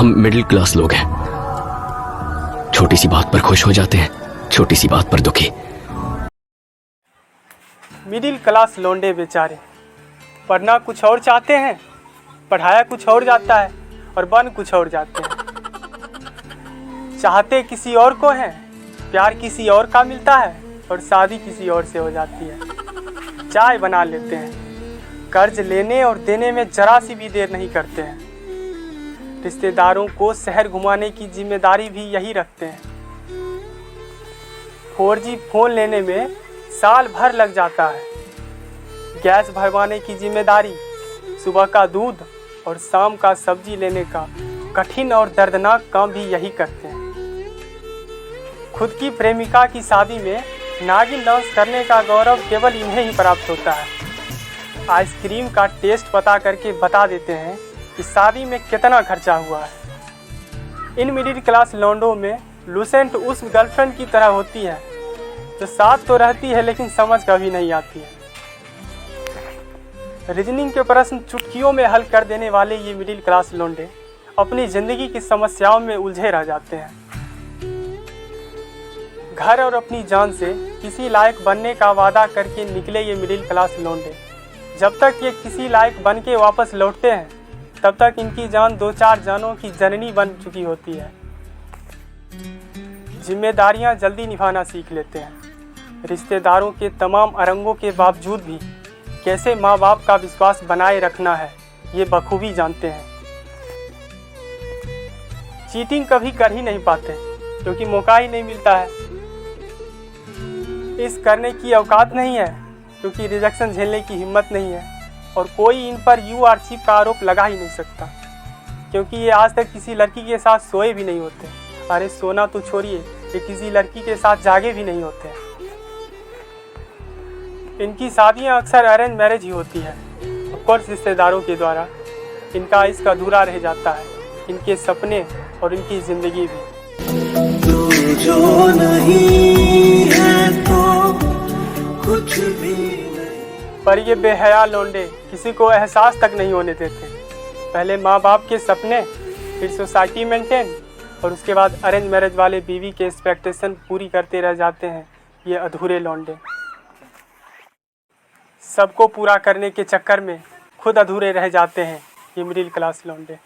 हम middle class लोग हैं, छोटी सी बात पर खुश हो जाते हैं, छोटी सी बात पर दुखी। मिडिल क्लास लौंडे बेचारे पढ़ना कुछ और चाहते हैं, पढ़ाया कुछ और जाता है और बन कुछ और जाते हैं। चाहते किसी और को हैं, प्यार किसी और का मिलता है और शादी किसी और से हो जाती है। चाय बना लेते हैं, कर्ज लेने और देने में जरा सी भी देर नहीं करते हैं। रिश्तेदारों को शहर घुमाने की जिम्मेदारी भी यही रखते हैं। 4G फोन लेने में साल भर लग जाता है। गैस भरवाने की जिम्मेदारी, सुबह का दूध और शाम का सब्जी लेने का कठिन और दर्दनाक काम भी यही करते हैं। खुद की प्रेमिका की शादी में नागिन डांस करने का गौरव केवल इन्हें ही प्राप्त होता है। आइसक्रीम का टेस्ट पता करके बता देते हैं कि शादी में कितना खर्चा हुआ है। इन मिडिल क्लास लौंडों में लूसेंट उस गर्लफ्रेंड की तरह होती है जो साथ तो रहती है लेकिन समझ कभी नहीं आती है। रीजनिंग के प्रश्न चुटकियों में हल कर देने वाले ये मिडिल क्लास लौंडे अपनी ज़िंदगी की समस्याओं में उलझे रह जाते हैं। घर और अपनी जान से किसी लायक बनने का वादा करके निकले ये मिडिल क्लास लौंडे जब तक ये किसी लायक बन के वापस लौटते हैं तब तक इनकी जान 2-4 जानों की जननी बन चुकी होती है। जिम्मेदारियां जल्दी निभाना सीख लेते हैं। रिश्तेदारों के तमाम अरंगों के बावजूद भी कैसे माँ बाप का विश्वास बनाए रखना है ये बखूबी जानते हैं। चीटिंग कभी कर ही नहीं पाते क्योंकि मौका ही नहीं मिलता है। इस करने की औकात नहीं है क्योंकि रिजेक्शन झेलने की हिम्मत नहीं है। और कोई इन पर यू आर चीप का आरोप लगा ही नहीं सकता क्योंकि ये आज तक किसी लड़की के साथ सोए भी नहीं होते। अरे सोना तो छोड़िए, ये किसी लड़की के साथ जागे भी नहीं होते। इनकी शादियां अक्सर अरेंज मैरिज ही होती है, ऑफकोर्स रिश्तेदारों के द्वारा। इनका इश्क अधूरा रह जाता है, इनके सपने और इनकी ज़िंदगी भी। तू जो नहीं है तो कुछ भी नहीं। पर ये बेहया लौंडे किसी को एहसास तक नहीं होने देते। पहले माँ बाप के सपने, फिर सोसाइटी मेंटेन और उसके बाद अरेंज मैरिज वाले बीवी के एक्सपेक्टेशन पूरी करते रह जाते हैं ये अधूरे लौंडे। सबको पूरा करने के चक्कर में खुद अधूरे रह जाते हैं ये मिडिल क्लास लौंडे।